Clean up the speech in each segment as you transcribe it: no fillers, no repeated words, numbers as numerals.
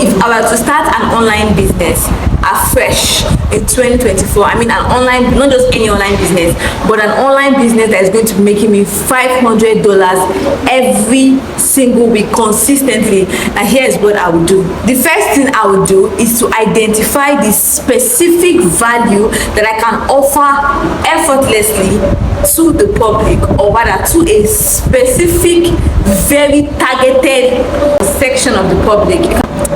if I were to start an online business afresh in 2024, I mean an online, not just any online business, but an online business that is going to be making me $500 every single week consistently, and here's what I would do. The first thing I would do is to identify the specific value that I can offer effortlessly to the public, or rather to a specific, very targeted section of the public.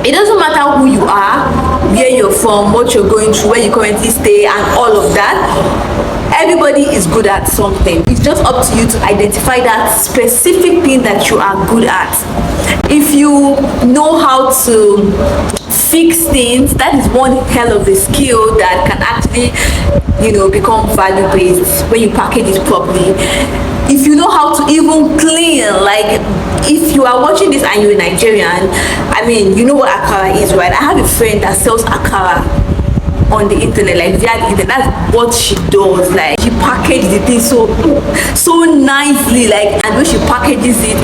It doesn't matter who you are, where you're from, what you're going through, where you currently stay, and all of that. Everybody is good at something. It's just up to you to identify that specific thing that you are good at. If you know how to fix things, that is one hell of a skill that can actually, become value-based when you package it properly. If you know how to even clean, like if you are watching this and you're a Nigerian, I mean, you know what akara is, right? I have a friend that sells akara on the internet, like via the internet. That's what she does. Like, she packages the thing so nicely, like, and when she packages it,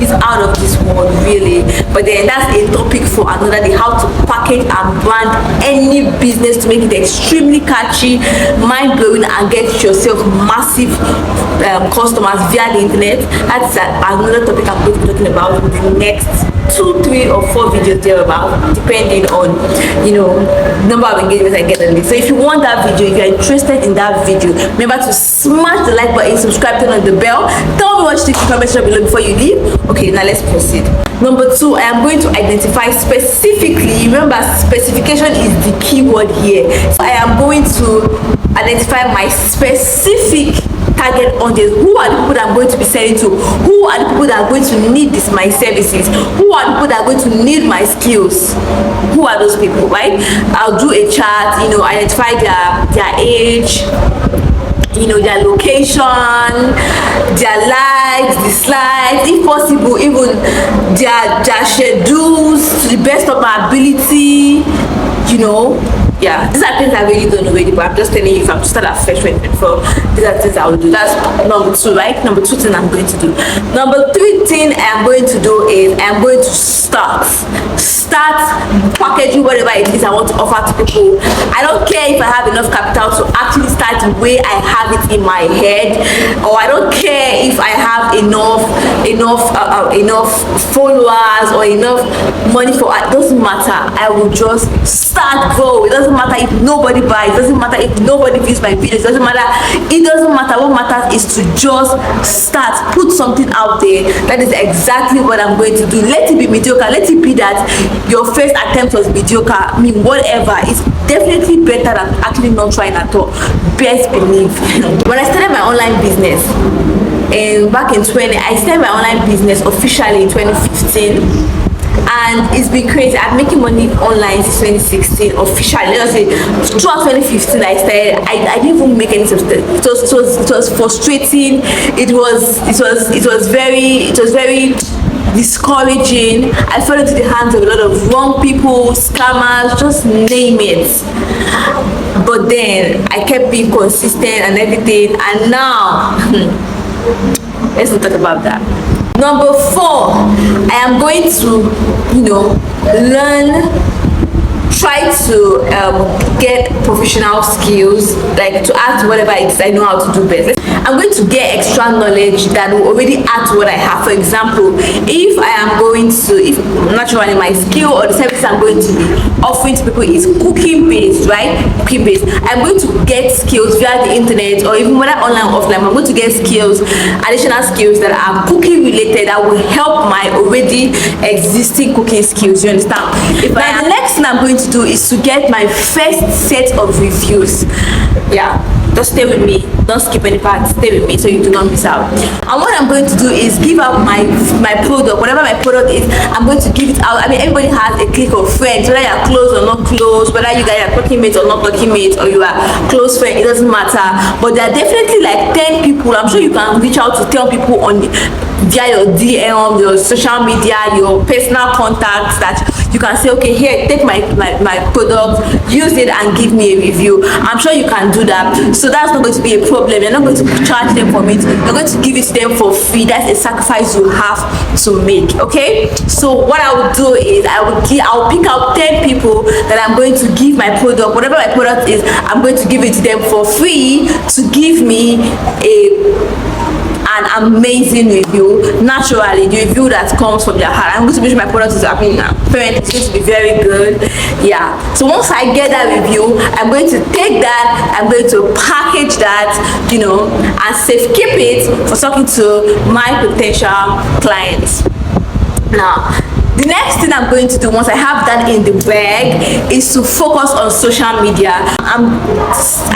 it's out of this world, really. But then that's a topic for another day, how to package and brand any business to make it extremely catchy, mind-blowing, and get yourself massive customers via the internet. That's another topic I'm going to be talking about in the next 2, 3, or 4 videos thereabout, depending on number of engagements I get on this. So if you want that video, if you're interested in that video, remember to smash the like button, subscribe, turn on the bell. Tell me what you think in the comment section below before you leave. Okay, now let's proceed. Number 2, I am going to identify specifically, remember specification is the key word here. So I am going to identify my specific target audience. Who are the people that I'm going to be selling to? Who are the people that are going to need my services? Who are the people that are going to need my skills? Who are those people, right? I'll do a chart, identify their age, their location, their likes, dislikes, if possible, even their schedules to the best of my ability, Yeah, these are things I really don't know already, but I'm just telling you, if I'm to start at fresh 2024, these are things I will do. That's number 2, right? Number 2 thing I'm going to do. Number 3 thing I'm going to do is I'm going to start packaging whatever it is I want to offer to people. I don't care if I have enough capital to actually start the way I have it in my head, or I don't care if I have enough followers or enough money for it. Doesn't matter. I will just start, bro. It doesn't matter if nobody buys. It doesn't matter if nobody views my videos. It doesn't matter. What matters is to just start, put something out there. That is exactly what I'm going to do. Let it be mediocre. Let it be that your first attempt was mediocre. I mean, whatever. It's definitely better than actually not trying at all. Best believe. When I started my online business, back in I started my online business officially in 2015. And it's been crazy. I'm making money online since 2016 officially. Let's say throughout 2015 I started. I didn't even make any substance. It was frustrating. It was very discouraging. I fell into the hands of a lot of wrong people, scammers, just name it. But then I kept being consistent and everything, and now let's not talk about that. Number 4, I am going to try to get professional skills, like to add to whatever it is I know how to do best. I'm going to get extra knowledge that will already add to what I have. For example, if naturally my skill or the service I'm going to be offering to people is cooking based, right? Cooking based. I'm going to get skills via the internet, or even whether online or offline. I'm going to get skills, additional skills that are cooking related, that will help my already existing cooking skills. You understand? Now the next thing I'm going to do is to get my first set of reviews. Yeah, just stay with me, don't skip any part, stay with me so you do not miss out. And what I'm going to do is give out my product, whatever my product is. I'm going to give it out. I mean, everybody has a clique of friends, whether you're close or not close, whether you guys are talking mates or not talking mates, or you are close friends, it doesn't matter. But there are definitely like 10 people. I'm sure you can reach out to 10 people on via your DM, your social media, your personal contacts, that you can say, okay, here, take my product, use it and give me a review. I'm sure you can do that. So that's not going to be a problem. You're not going to charge them for it. You're going to give it to them for free. That's a sacrifice you have to make. Okay, so what I would do is I'll pick out 10 people that I'm going to give my product, whatever my product is, I'm going to give it to them for free to give me an amazing review. Naturally, the review that comes from their heart. I'm going to make sure my product is, apparently it's going to be very good. Yeah, so once I get that review, I'm going to take that, I'm going to package that, and safe keep it for talking to my potential clients. Now, the next thing I'm going to do once I have that in the bag is to focus on social media. I'm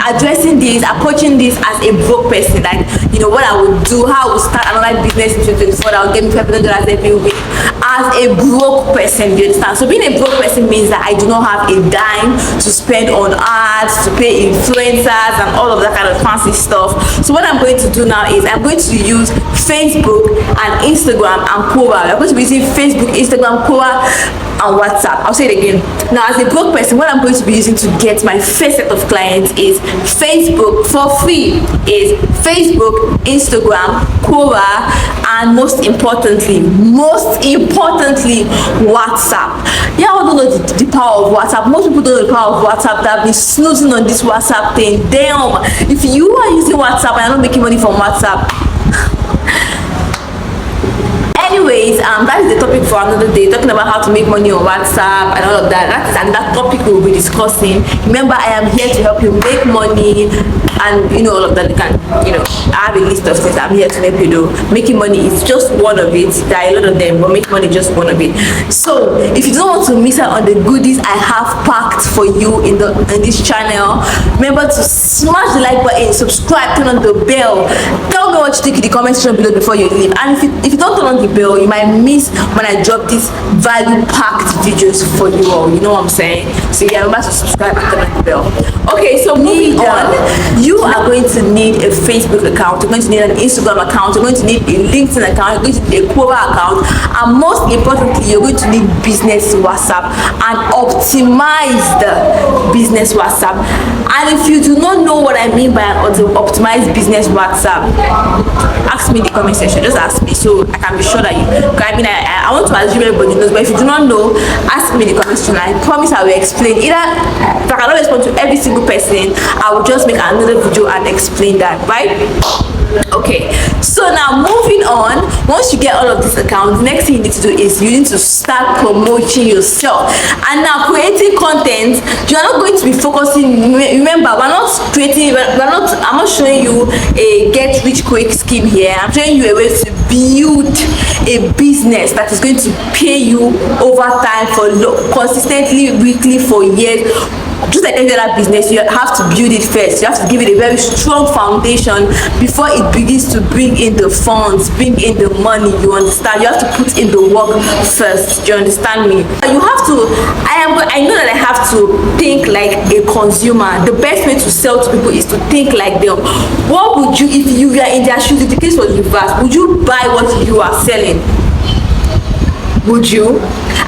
addressing this, approaching this as a broke person. Like, what I would do, how I would start another business in 2024 that will get me $500 every week as a broke person, you understand? So being a broke person means that I do not have a dime to spend on ads, to pay influencers and all of that kind of fancy stuff. So what I'm going to do now is I'm going to use Facebook and Instagram and Quora. I'm going to be using Facebook, Instagram, Quora and WhatsApp. I'll say it again. Now, as a broke person, what I'm going to be using to get my first set of clients is Facebook for free, is Facebook, Instagram, Quora, and most importantly, WhatsApp. Yeah, I don't know the power of WhatsApp. Most people don't know the power of WhatsApp. That have been snoozing on this WhatsApp thing. Damn, if you are using WhatsApp and you're not making money from WhatsApp. Anyways, that is the topic for another day, talking about how to make money on WhatsApp and all of that. That is another topic we'll be discussing. Remember, I am here to help you make money and all of that. You can, I have a list of things I'm here to help you do. Making money is just one of it. There are a lot of them, but making money is just one of it. So if you don't want to miss out on the goodies I have packed for you in this channel, remember to smash the like button, subscribe, turn on the bell. Tell me what you think in the comment section below before you leave. And if you don't turn on the bell, you might miss when I drop these value-packed videos for you all. You know what I'm saying? So yeah, remember to subscribe and turn on the bell. Okay, so moving on, you are going to need a Facebook account. You're going to need an Instagram account. You're going to need a LinkedIn account. You're going to need a Quora account, and most importantly, you're going to need business WhatsApp and optimized business WhatsApp. And if you do not know what I mean by an optimized business WhatsApp, ask me in the comment section. Just ask me so I can be sure that I want to assume everybody knows, but if you do not know, ask me in the comment section. I promise I will explain. Either if I cannot respond to every single person, I will just make another video and explain that, right? Okay, so now moving on, once you get all of these accounts, the next thing you need to do is you need to start promoting yourself. And now, creating content, you are not going to be focusing. Remember, I'm not showing you a get rich quick scheme here. I'm showing you a way to build a business that is going to pay you over time, for consistently, weekly, for years. Just like any other business, you have to build it first. You have to give it a very strong foundation before it begins to bring in the funds, bring in the money. You understand? You have to put in the work first. Do you understand me? You have to. I know that I have to think like a consumer. The best way to sell to people is to think like them. What would you, if you were in their shoes? If the case was reversed, would you buy what you are selling? Would you?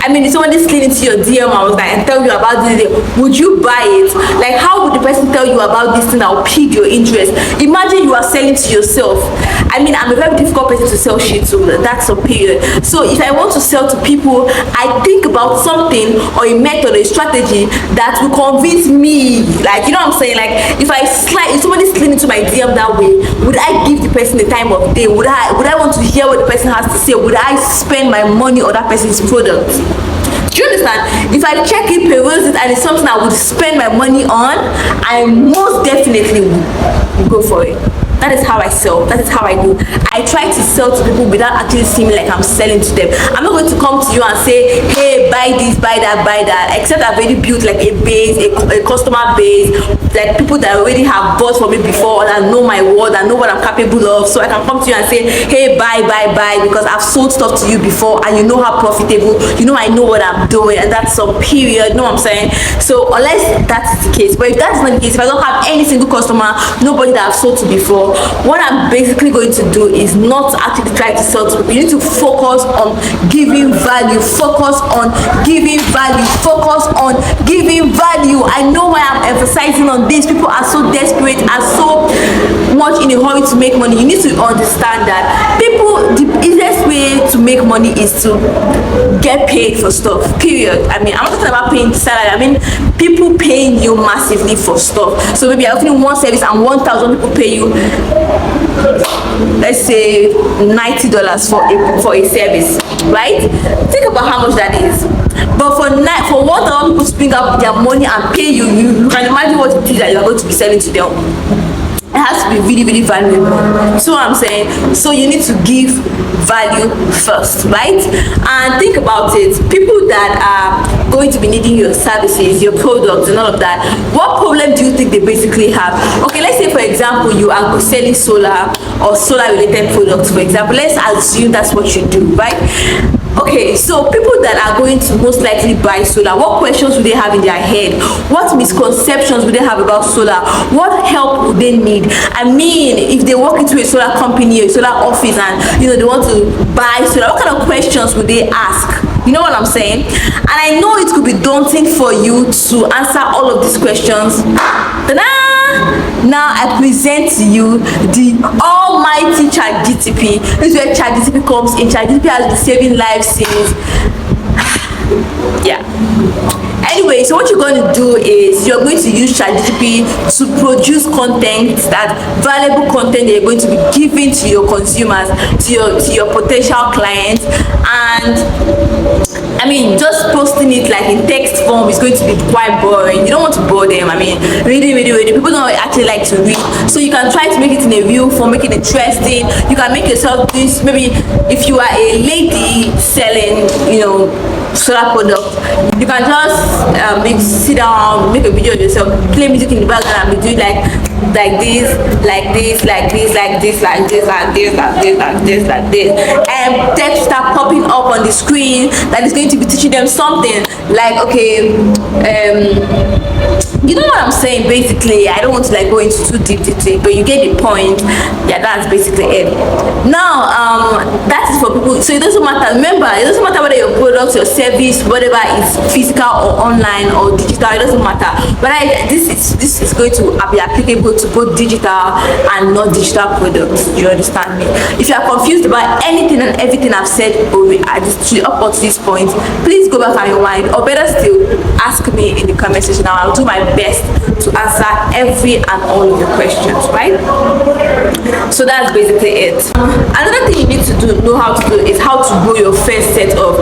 I mean, if somebody slid into your DM and tell you about this, would you buy it? Like, how would the person tell you about this thing that will pique your interest? Imagine you are selling to yourself. I mean, I'm a very difficult person to sell shit to. That's a period. So if I want to sell to people, I think about something or a method or a strategy that will convince me. Like, you know what I'm saying? Like, if somebody slid into my DM that way, would I give the person the time of day? Would I want to hear what the person has to say? Would I spend my money on that person's product? Do you understand? If I check it, peruse it, and it's something I would spend my money on, I most definitely would go for it. That is how I sell. That is how I do. I try to sell to people without actually seeming like I'm selling to them. I'm not going to come to you and say, hey, buy this, buy that, buy that. Except I've already built like a base, a customer base, like people that already have bought from me before, that know my word, that know what I'm capable of. So I can come to you and say, hey, buy, because I've sold stuff to you before and you know how profitable, you know I know what I'm doing, and that's some period, you know what I'm saying? So unless that is the case, but if that's not the case, if I don't have any single customer, nobody that I've sold to before, stuff, what I'm basically going to do is not actually try to sell to people. You need to focus on giving value, focus on giving value, focus on giving value. I know why I'm emphasizing on this. People are so desperate, are so much in a hurry to make money. You need to understand that the easiest way to make money is to get paid for stuff, period. I mean, I'm not talking about paying salary. I mean people paying you massively for stuff. So maybe I'm offering one service and 1,000 people pay you, let's say $90 for a service, right? Think about how much that is. But for 1,000 people to bring up their money and pay you, you can imagine what it is that you're going to be selling to them. It has to be really, really valuable. So what I'm saying, so you need to give value first, right? And think about it. People that are going to be needing your services, your products and all of that, what problem do you think they basically have? Okay, let's say for example you are selling solar or solar related products, for example. Let's assume that's what you do, right? Okay, so people that are going to most likely buy solar, what questions would they have in their head? What misconceptions would they have about solar? What help would they need? I mean, if they walk into a solar company or a solar office and they want to buy solar, what kind of questions would they ask? You know what I'm saying? And I know it could be daunting for you to answer all of these questions. Ta-da! Now I present to you the almighty ChatGPT. This is where ChatGPT comes in. ChatGPT has been saving lives since yeah. Anyway, so what you're going to do is you're going to use ChatGPT to produce content, that valuable content that you're going to be giving to your consumers, to your potential clients. And I mean, just posting it like in text form is going to be quite boring. You don't want to bore them. I mean, reading. People don't actually like to read. So you can try to make it in a view form, make it interesting. You can make yourself this. Maybe if you are a lady selling, solar product, you can just sit down, make a video of yourself, play music in the background, and be doing like this, and text start popping up on the screen that is going to be teaching them something like, okay, you know what I'm saying. Basically, I don't want to go into too deep into it, but you get the point. Yeah, that's basically it. Now that is for people, so it doesn't matter. Remember, it doesn't matter whether your product, your service, whatever is physical or online or digital, it doesn't matter. But this is going to be applicable to both digital and non-digital products. You understand me? If you are confused about anything and everything I've said up to this point, please go back and rewind, or better still, ask me in the comment section. I'll do my best to answer every and all of your questions, right? So that's basically it. Another thing you need to know how to do is how to grow your first set of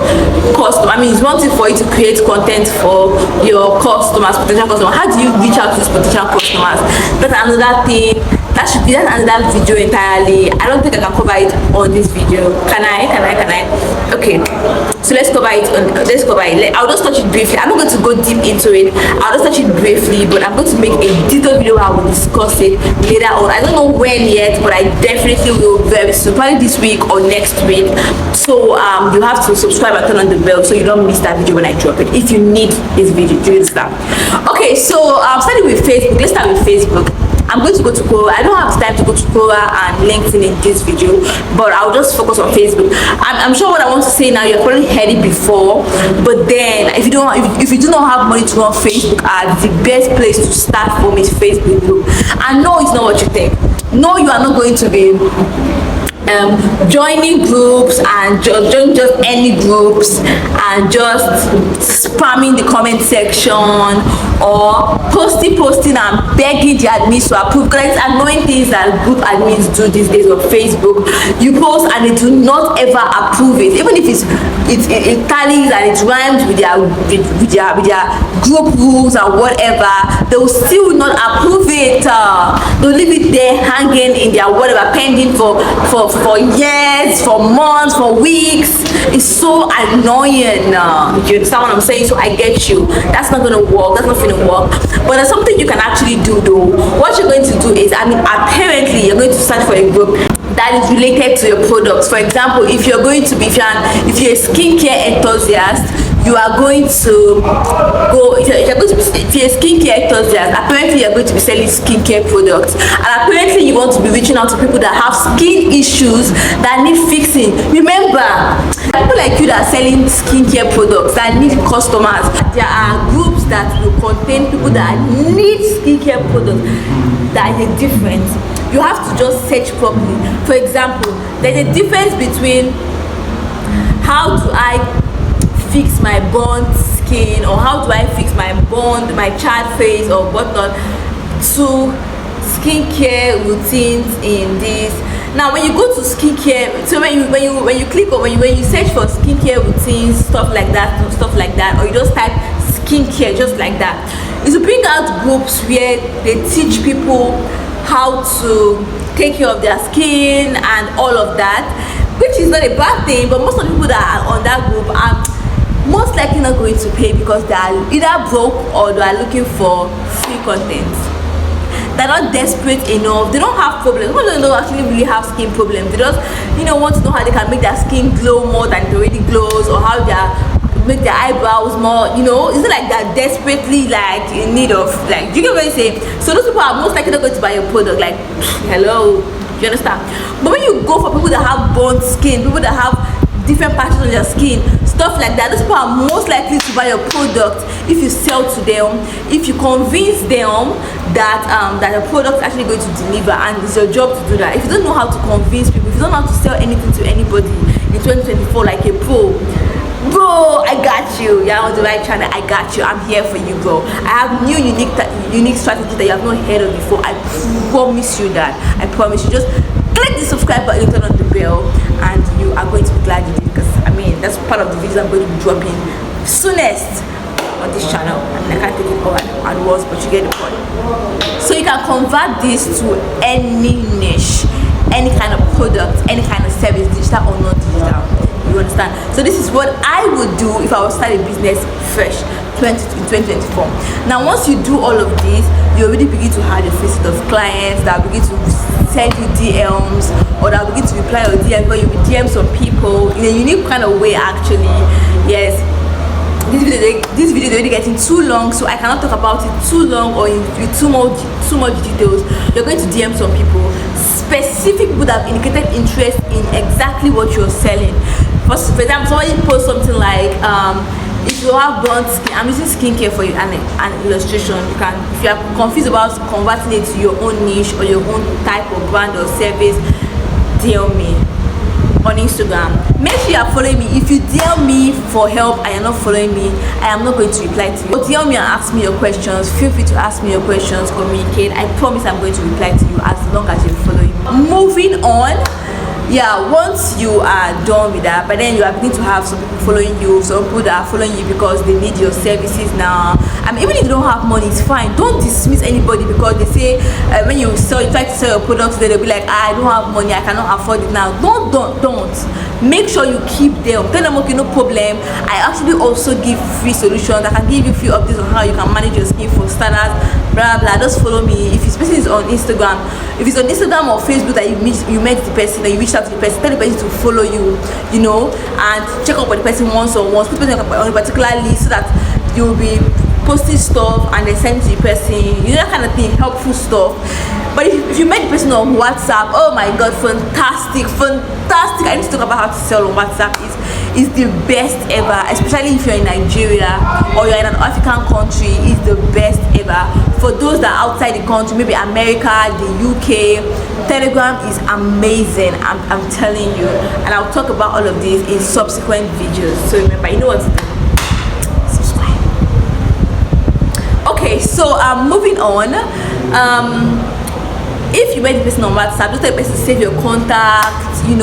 customers. I mean, it's one thing for you to create content for your customers, potential customers. How do you reach out to these potential customers? That's another thing. That's another video entirely. I don't think I can cover it on this video. Can I? Okay, so let's cover it. I'll just touch it briefly. I'm not going to go deep into it. I'll just touch it briefly, but I'm going to make a detailed video where I will discuss it later on. I don't know when yet, but I definitely will very soon, probably this week or next week. So you have to subscribe and turn on the bell so you don't miss that video when I drop it, if you need this video. Do you understand? Okay, so starting with Facebook. Let's start with Facebook. I'm going to go to Quora. I don't have time to go to Quora and LinkedIn in this video, but I'll just focus on Facebook. I'm sure what I want to say now, you've probably heard it before, but then if you do not have money to run Facebook ads, the best place to start from is Facebook group. And no, it's not what you think. No, you are not going to be joining groups and joining just any groups and just spamming the comment section or posting and begging the admins to approve, because it's annoying things that group admins do these days on Facebook. You post and they do not ever approve it, even if it tallies and it rhymes with their group rules and whatever. They will still not approve it. They'll leave it there hanging in their whatever, pending for years, for months, for weeks. It's so annoying. You understand what I'm saying? So I get you. That's not gonna work. That's not gonna work. But there's something you can actually do though. What you're going to do is, apparently you're going to search for a group that is related to your products. For example, if you're a skincare enthusiast, you are going to go, if you're going to be a skincare enthusiast, apparently you're going to be selling skincare products, and apparently you want to be reaching out to people that have skin issues that need fixing. Remember, people like you that are selling skincare products that need customers, there are groups that will contain people that need skincare products. That is a difference. You have to just search properly. For example, there's a difference between how do I fix my burnt skin, or how do I fix my burnt, my charred face or whatnot, to skincare routines in this. Now when you go to skincare, so when you click, or when you search for skincare routines, stuff like that, or you just type skincare just like that, is to bring out groups where they teach people how to take care of their skin and all of that, which is not a bad thing. But most of the people that are on that group are most likely not going to pay, because they are either broke or they are looking for free content. They're not desperate enough. They don't have problems. Most of them don't actually really have skin problems. They just, want to know how they can make their skin glow more than it already glows, or how they make their eyebrows more, it's not like they're desperately like in need of, like, you get what I'm saying? So those people are most likely not going to buy your product. Like, hello, you understand? But when you go for people that have burnt skin, people that have different patches on their skin, stuff like that, those people are most likely to buy your product if you sell to them, if you convince them that that the product is actually going to deliver, and it's your job to do that. If you don't know how to convince people, if you don't know how to sell anything to anybody in 2024 like a pro, bro, I got you. You're on the right channel. I got you. I'm here for you, bro. I have new unique strategies that you have not heard of before. I promise you that. I promise you. Just click the subscribe button, turn on the bell, and you are going to be glad you did, because that's part of the videos I'm going to be dropping soonest on this channel. I can't take it all at once, but you get the point. So you can convert this to any niche, any kind of product, any kind of service, digital or not digital. You understand? So this is what I would do if I was start a business fresh in 2024. Now once you do all of this, you already begin to have a face of clients that begin to send you DMs, or that begin to reply your DM, because you will DM some people in a unique kind of way actually. Yes, this video is already getting too long, so I cannot talk about it too long or with too much details. You're going to DM some people, specific people that have indicated interest in exactly what you're selling. For example, somebody posts something like, if you have burnt skin, I'm using skincare for you, an illustration. You can, if you are confused about converting it to your own niche or your own type of brand or service, DM me on Instagram. Make sure you are following me. If you DM me for help and you're not following me, I am not going to reply to you. But DM me and ask me your questions. Feel free to ask me your questions, communicate. I promise I'm going to reply to you as long as you're following me. Moving on. Once you are done with that, but then you are beginning to have some people following you, some people that are following you because they need your services now. Even if you don't have money, it's fine. Don't dismiss anybody because they say when you try to sell your products, they'll be like, I don't have money, I cannot afford it now. Don't. Make sure you keep them. Tell them, okay, no problem. I actually also give free solutions. I can give you free updates on how you can manage your skin for starters, blah blah. Just follow me. If this person is on Instagram, if it's on Instagram or Facebook that you met the person, and you reached out to the person, tell the person to follow you, and check up with the person once, put the person on a particular list so that you'll be posting stuff and they send to the person, that kind of thing, helpful stuff. But if you met the person on WhatsApp, oh my god, fantastic. I need to talk about how to sell on WhatsApp. Is the best ever, especially if you're in Nigeria or you're in an African country. It's the best ever. For those that are outside the country, maybe America, the UK, Telegram is amazing. I'm telling you, and I'll talk about all of this in subsequent videos. So remember, you know what to do. Subscribe. Okay, so moving on. If you met the person on WhatsApp, just tell the person to save your contact. You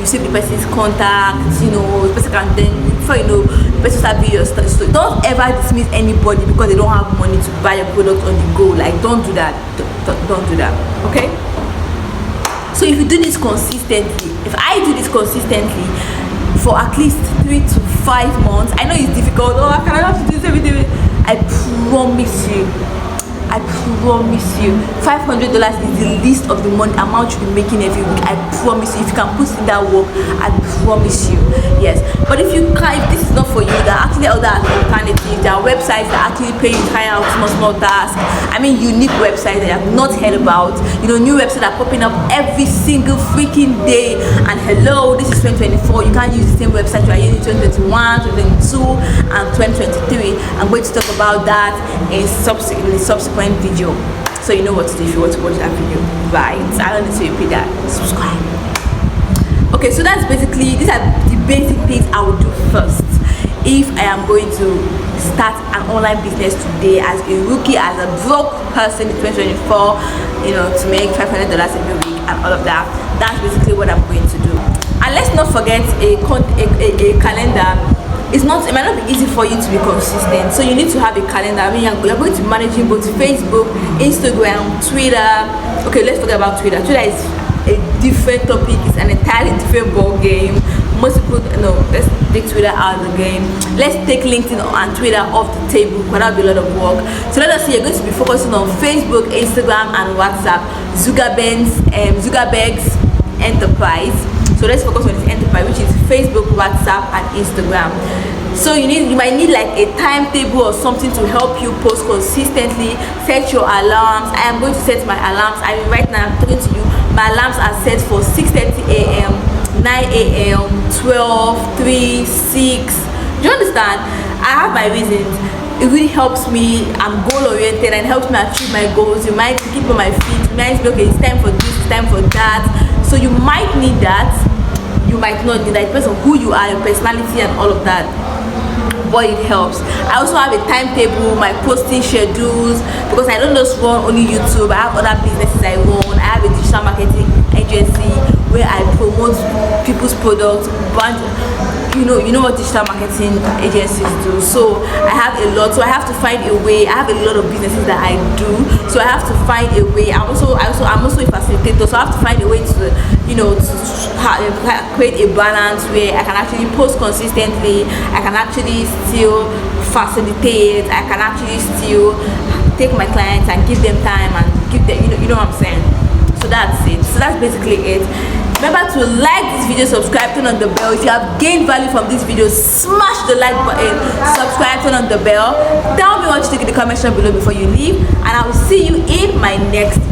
save the person's contact. The person can then, before you know, the person start viewing your stuff. So don't ever dismiss anybody because they don't have money to buy your product on the go. Like, don't do that. Don't do that. Okay. So if you do this consistently, if I do this consistently for at least 3 to 5 months, I know it's difficult. Oh, I cannot have to do this every day. I promise you, promise you, $500 is the least of the money amount you'll be making every week. I promise you, if you can put in that work, I promise you. Yes, but if you can't, if this is not for you, there are actually other alternatives. There are websites that actually pay you to try out small tasks. I mean, unique websites that you have not heard about. You know, new websites are popping up every single freaking day. And hello, this is 2024. You can't use the same website you are using 2021, 2022, and 2023. I'm going to talk about that in a subsequent video, so you know what to do if you want to watch that video. Right, I don't need to repeat that. Subscribe. Okay, so that's basically, these are the basic things I would do first if I am going to start an online business today as a rookie, as a broke person in 2024, you know, to make $500 every week and all of that. That's basically what I'm going to do. And let's not forget a calendar. It might not be easy for you to be consistent, so you need to have a calendar. I mean, you're going to be managing both Facebook, Instagram, Twitter. Okay, let's forget about Twitter. Twitter is a different topic. It's an entirely different ball game. Most people know. Let's take Twitter out of the game. Let's take LinkedIn and Twitter off the table, because that'll be a lot of work. So let us say you're going to be focusing on Facebook, Instagram, and WhatsApp. Zuckerberg's enterprise. So let's focus on this enterprise, which is Facebook, WhatsApp, and Instagram. So you might need like a timetable or something to help you post consistently. Set your alarms. I am going to set my alarms. I mean, right now I'm talking to you, my alarms are set for 6:30 a.m, 9 a.m, 12, 3, 6. Do you understand? I have my reasons. It really helps me. I'm goal oriented and helps me achieve my goals. You might keep on my feet. You might be okay, it's time for this, it's time for that. So you might need that. You might not need that. It depends on who you are, your personality, and all of that. But it helps. I also have a timetable, my posting schedules, because I don't just run only YouTube. I have other businesses I run. I have a digital marketing agency where I promote people's products, brand. You know what digital marketing agencies do. So I have a lot. So I have to find a way. I have a lot of businesses that I do. So I have to find a way. I'm also a facilitator. So I have to find a way to, create a balance where I can actually post consistently. I can actually still facilitate. I can actually still take my clients and give them time and give them, you know what I'm saying. So that's it. So that's basically it. Remember to like this video, subscribe, turn on the bell. If you have gained value from this video, smash the like button, subscribe, turn on the bell. Tell me what you think in the comment section below before you leave, and I will see you in my next video.